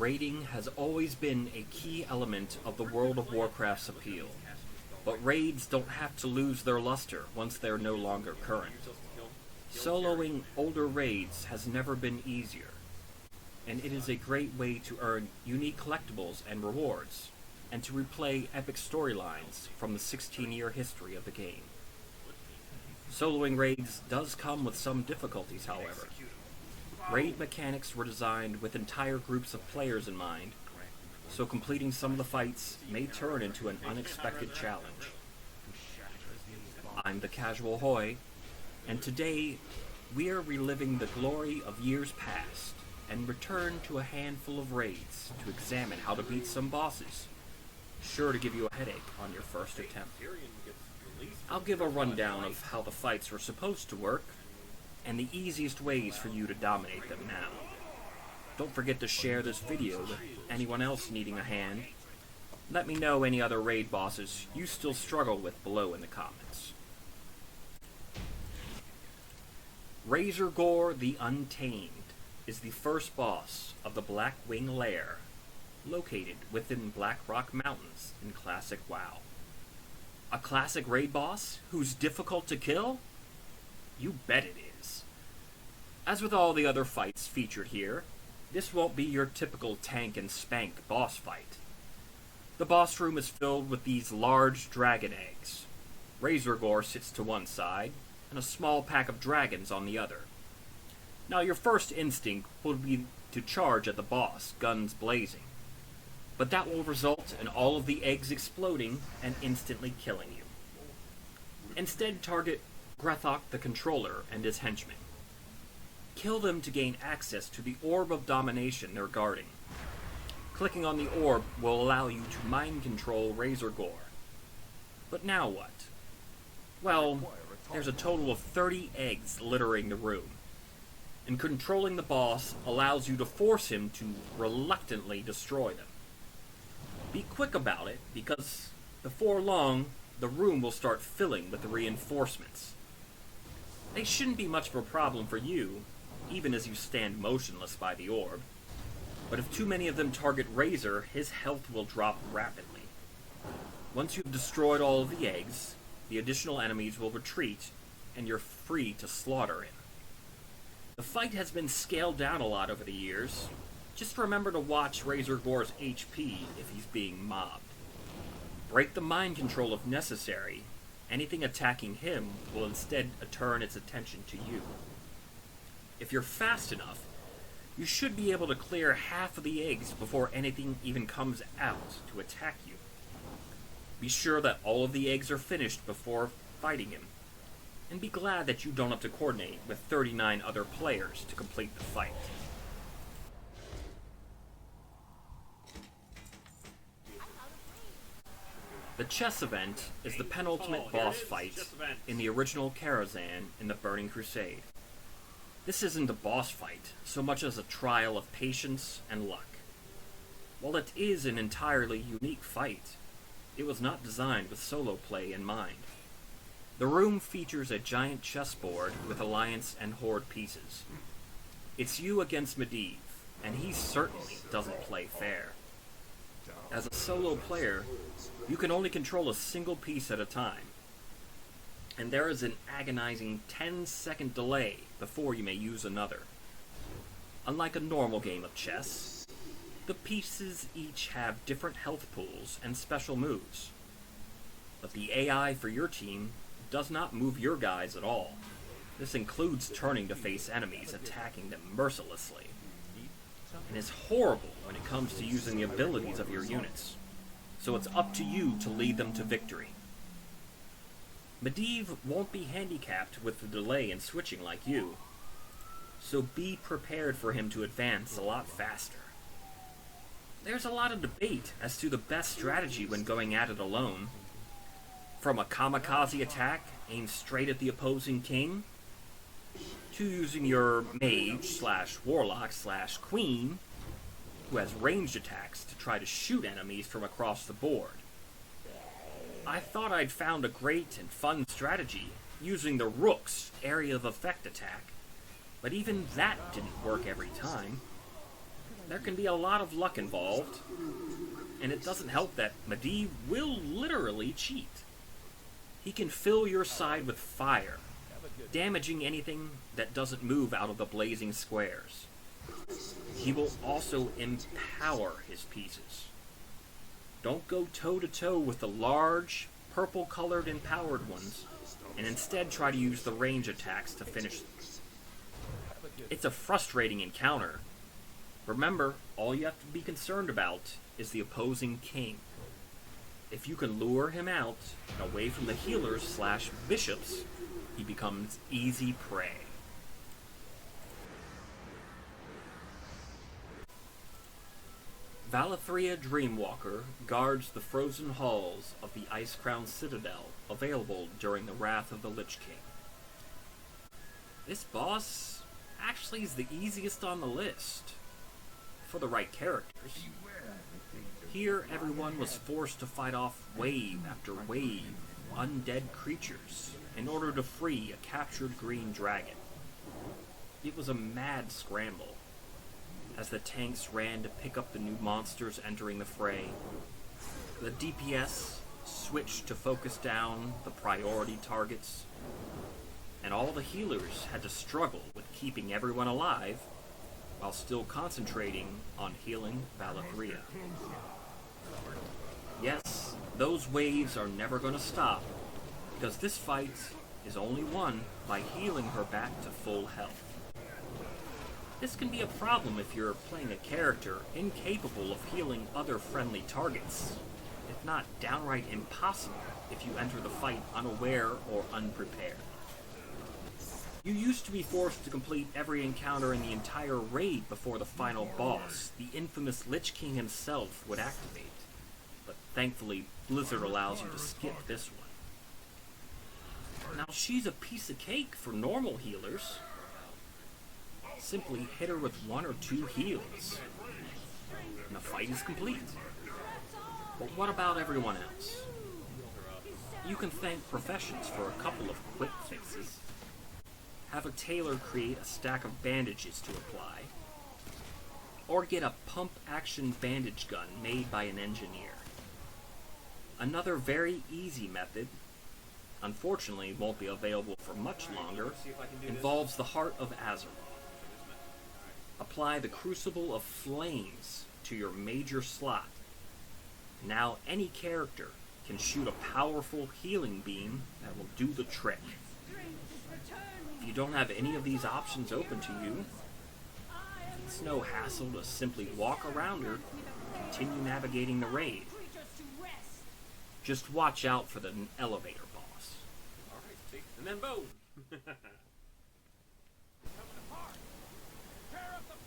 Raiding has always been a key element of the World of Warcraft's appeal, but raids don't have to lose their luster once they're no longer current. Soloing older raids has never been easier, and it is a great way to earn unique collectibles and rewards, and to replay epic storylines from the 16-year history of the game. Soloing raids does come with some difficulties, however. Raid mechanics were designed with entire groups of players in mind, so completing some of the fights may turn into an unexpected challenge. I'm the Casualhoy, and today we are reliving the glory of years past and return to a handful of raids to examine how to beat some bosses, sure to give you a headache on your first attempt. I'll give a rundown of how the fights were supposed to work, and the easiest ways for you to dominate them now. Don't forget to share this video with anyone else needing a hand. Let me know any other raid bosses you still struggle with below in the comments. Gore the Untamed is the first boss of the Blackwing Lair, located within Blackrock Mountains in Classic WoW. A classic raid boss who's difficult to kill? You bet it is. As with all the other fights featured here, this won't be your typical tank and spank boss fight. The boss room is filled with these large dragon eggs. Gore sits to one side, and a small pack of dragons on the other. Now your first instinct will be to charge at the boss, guns blazing. But that will result in all of the eggs exploding and instantly killing you. Instead, target Grethok the Controller and his henchmen. Kill them to gain access to the Orb of Domination they're guarding. Clicking on the orb will allow you to mind control Gore. But now what? Well, there's a total of 30 eggs littering the room, and controlling the boss allows you to force him to reluctantly destroy them. Be quick about it, because before long, the room will start filling with the reinforcements. They shouldn't be much of a problem for you, even as you stand motionless by the orb. But if too many of them target Razor, his health will drop rapidly. Once you've destroyed all of the eggs, the additional enemies will retreat, and you're free to slaughter him. The fight has been scaled down a lot over the years. Just remember to watch Gore's HP if he's being mobbed. Break the mind control if necessary. Anything attacking him will instead turn its attention to you. If you're fast enough, you should be able to clear half of the eggs before anything even comes out to attack you. Be sure that all of the eggs are finished before fighting him, and be glad that you don't have to coordinate with 39 other players to complete the fight. The chess event is the penultimate boss fight in the original Karazhan in the Burning Crusade. This isn't a boss fight so much as a trial of patience and luck. While it is an entirely unique fight, it was not designed with solo play in mind. The room features a giant chessboard with Alliance and Horde pieces. It's you against Medivh, and he certainly doesn't play fair. As a solo player, you can only control a single piece at a time, and there is an agonizing 10-second delay before you may use another. Unlike a normal game of chess, the pieces each have different health pools and special moves. But the AI for your team does not move your guys at all. This includes turning to face enemies, attacking them mercilessly, and is horrible when it comes to using the abilities of your units. So it's up to you to lead them to victory. Medivh won't be handicapped with the delay in switching like you, so be prepared for him to advance a lot faster. There's a lot of debate as to the best strategy when going at it alone. From a kamikaze attack aimed straight at the opposing king, to using your mage/warlock/queen, who has ranged attacks to try to shoot enemies from across the board. I thought I'd found a great and fun strategy using the Rook's area of effect attack, but even that didn't work every time. there can be a lot of luck involved, and it doesn't help that Medivh will literally cheat. He can fill your side with fire, damaging anything that doesn't move out of the blazing squares. He will also empower his pieces. Don't go toe-to-toe with the large, purple-colored empowered ones, and instead try to use the range attacks to finish them. It's a frustrating encounter. Remember, all you have to be concerned about is the opposing king. If you can lure him out and away from the healers/bishops, he becomes easy prey. Vallithrea Dreamwalker guards the frozen halls of the Ice-Crown Citadel, available during the Wrath of the Lich King. This boss actually is the easiest on the list, for the right characters. Here, everyone was forced to fight off wave after wave of undead creatures in order to free a captured green dragon. It was a mad scramble, as the tanks ran to pick up the new monsters entering the fray. The DPS switched to focus down the priority targets, and all the healers had to struggle with keeping everyone alive while still concentrating on healing Vallithrea. Yes, those waves are never going to stop, because this fight is only won by healing her back to full health. This can be a problem if you're playing a character incapable of healing other friendly targets, if not downright impossible if you enter the fight unaware or unprepared. You used to be forced to complete every encounter in the entire raid before the final boss, the infamous Lich King himself, would activate. But thankfully, Blizzard allows you to skip this one. Now, she's a piece of cake for normal healers. Simply hit her with 1 or 2 heals, and the fight is complete. But what about everyone else? You can thank Professions for a couple of quick fixes. Have a tailor create a stack of bandages to apply, or get a pump-action bandage gun made by an engineer. Another very easy method, unfortunately won't be available for much longer, involves the Heart of Azeroth. Apply the Crucible of Flames to your major slot. Now any character can shoot a powerful healing beam that will do the trick. If you don't have any of these options open to you, it's no hassle to simply walk around her and continue navigating the raid. Just watch out for the elevator boss. Alright, and then boom!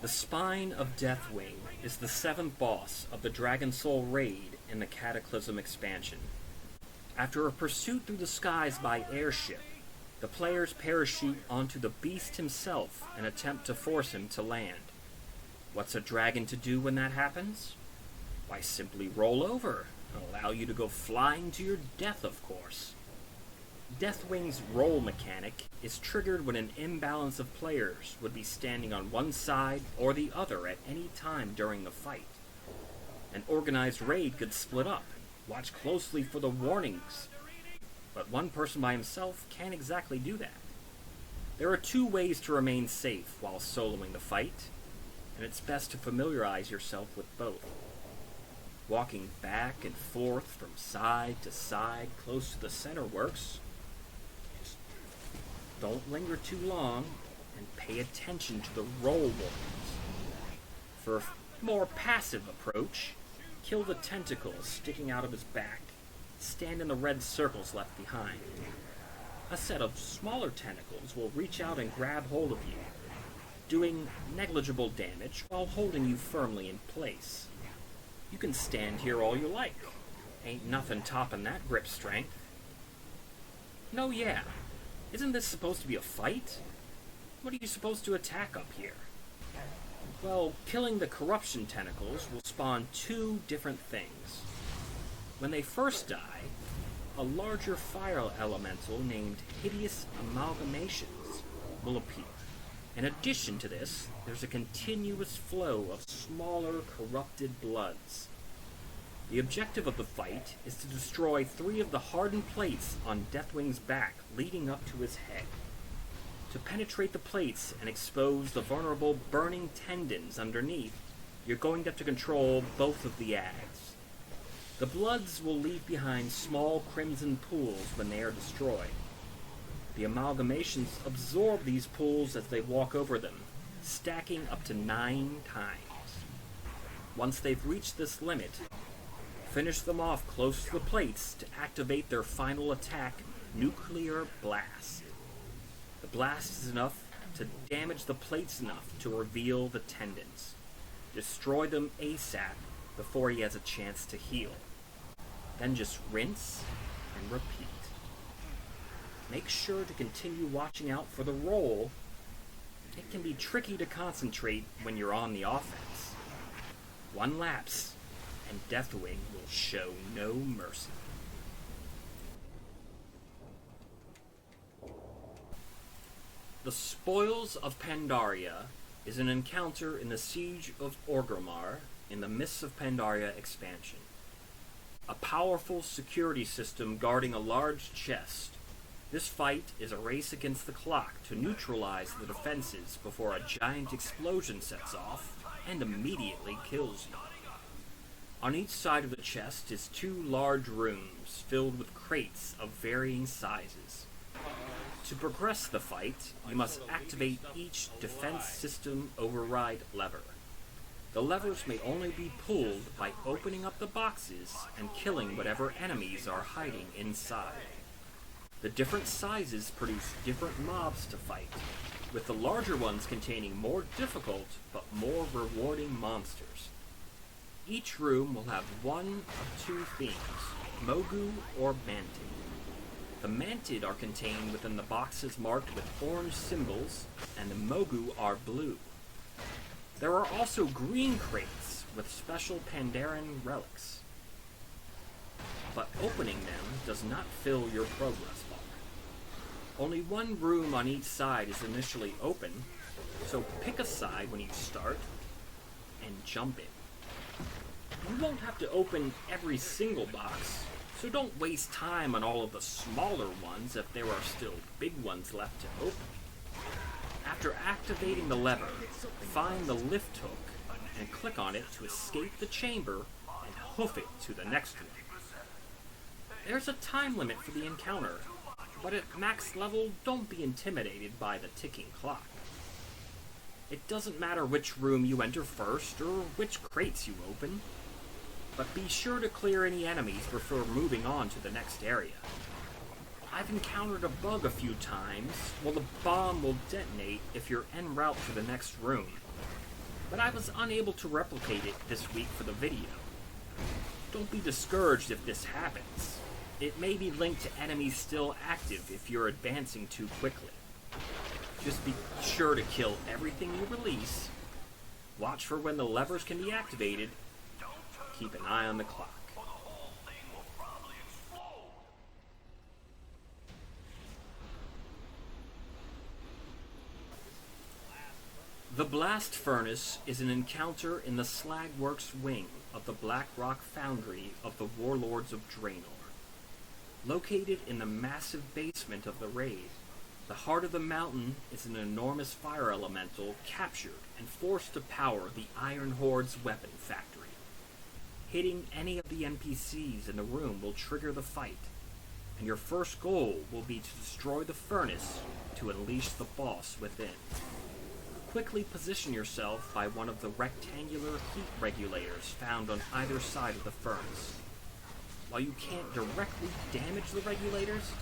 The Spine of Deathwing is the 7th boss of the Dragon Soul raid in the Cataclysm expansion. After a pursuit through the skies by airship, the players parachute onto the beast himself and attempt to force him to land. What's a dragon to do when that happens? Why, simply roll over and allow you to go flying to your death, of course. Deathwing's roll mechanic is triggered when an imbalance of players would be standing on one side or the other at any time during the fight. An organized raid could split up. Watch closely for the warnings, but one person by himself can't exactly do that. There are 2 ways to remain safe while soloing the fight, and it's best to familiarize yourself with both. Walking back and forth from side to side close to the center works. Just don't linger too long, and pay attention to the roll warnings. For a more passive approach, kill the tentacles sticking out of his back. Stand in the red circles left behind. A set of smaller tentacles will reach out and grab hold of you, doing negligible damage while holding you firmly in place. You can stand here all you like. Ain't nothing topping that grip strength. No, yeah. Isn't this supposed to be a fight? What are you supposed to attack up here? Well, killing the corruption tentacles will spawn 2 different things. When they first die, a larger fire elemental named Hideous Amalgamations will appear. In addition to this, there's a continuous flow of smaller, corrupted bloods. The objective of the fight is to destroy 3 of the hardened plates on Deathwing's back leading up to his head. To penetrate the plates and expose the vulnerable burning tendons underneath, you're going to have to control both of the ags. The bloods will leave behind small crimson pools when they are destroyed. The amalgamations absorb these pools as they walk over them, stacking up to 9 times. Once they've reached this limit, finish them off close to the plates to activate their final attack, Nuclear Blast. The blast is enough to damage the plates enough to reveal the tendons. Destroy them ASAP before he has a chance to heal. Then just rinse and repeat. Make sure to continue watching out for the roll. It can be tricky to concentrate when you're on the offense. One lapse, and Deathwing will show no mercy. The Spoils of Pandaria is an encounter in the Siege of Orgrimmar in the Mists of Pandaria expansion. A powerful security system guarding a large chest. This fight is a race against the clock to neutralize the defenses before a giant explosion sets off and immediately kills you. On each side of the chest is 2 large rooms filled with crates of varying sizes. To progress the fight, you must activate each defense system override lever. The levers may only be pulled by opening up the boxes and killing whatever enemies are hiding inside. The different sizes produce different mobs to fight, with the larger ones containing more difficult but more rewarding monsters. Each room will have 1 of 2 themes, Mogu or Mantid. The Mantid are contained within the boxes marked with orange symbols, and the Mogu are blue. There are also green crates with special Pandarian relics. But opening them does not fill your progress bar. Only 1 room on each side is initially open, so pick a side when you start and jump in. You won't have to open every single box, so don't waste time on all of the smaller ones if there are still big ones left to open. After activating the lever, find the lift hook and click on it to escape the chamber and hoof it to the next one. There's a time limit for the encounter, but at max level, don't be intimidated by the ticking clock. It doesn't matter which room you enter first or which crates you open, but be sure to clear any enemies before moving on to the next area. I've encountered a bug a few times. Well, the bomb will detonate if you're en route to the next room, but I was unable to replicate it this week for the video. Don't be discouraged if this happens. It may be linked to enemies still active if you're advancing too quickly. Just be sure to kill everything you release, watch for when the levers can be activated, keep an eye on the clock. The Blast Furnace is an encounter in the Slagworks wing of the Black Rock Foundry of the Warlords of Draenor. Located in the massive basement of the raid, the heart of the mountain is an enormous fire elemental captured and forced to power the Iron Horde's weapon factory. Hitting any of the NPCs in the room will trigger the fight, and your first goal will be to destroy the furnace to unleash the boss within. Quickly position yourself by one of the rectangular heat regulators found on either side of the furnace. While you can't directly damage the regulators,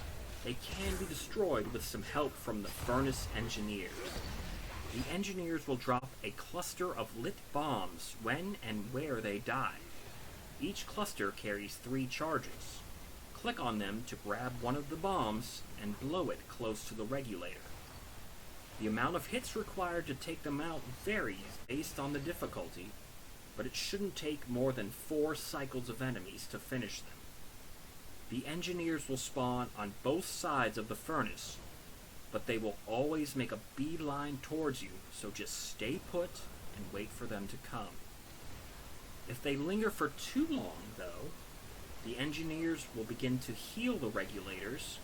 they can be destroyed with some help from the furnace engineers. The engineers will drop a cluster of lit bombs when and where they die. Each cluster carries 3 charges. Click on them to grab one of the bombs and blow it close to the regulator. The amount of hits required to take them out varies based on the difficulty, but it shouldn't take more than 4 cycles of enemies to finish them. The engineers will spawn on both sides of the furnace, but they will always make a beeline towards you, so just stay put and wait for them to come. If they linger for too long, though, the engineers will begin to heal the regulators,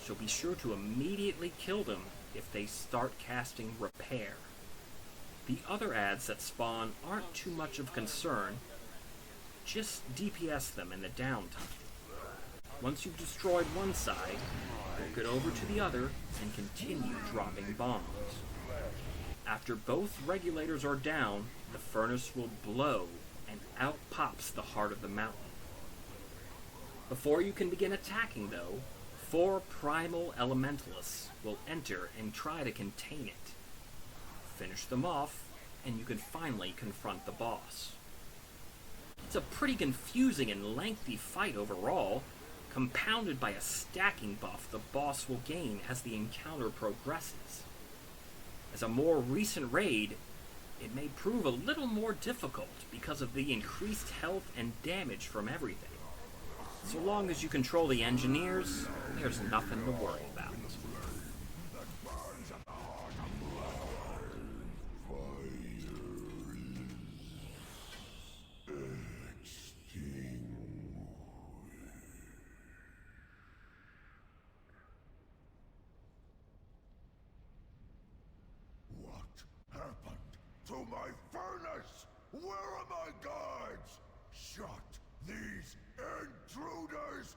so be sure to immediately kill them if they start casting repair. The other ads that spawn aren't too much of a concern, just DPS them in the downtime. Once you've destroyed one side, walk it over to the other and continue dropping bombs. After both regulators are down, the furnace will blow and out pops the heart of the mountain. Before you can begin attacking, though, 4 primal elementalists will enter and try to contain it. Finish them off, and you can finally confront the boss. It's a pretty confusing and lengthy fight overall, compounded by a stacking buff the boss will gain as the encounter progresses. As a more recent raid, it may prove a little more difficult because of the increased health and damage from everything. So long as you control the engineers, there's nothing to worry about. To my furnace! Where are my guards? Shut these intruders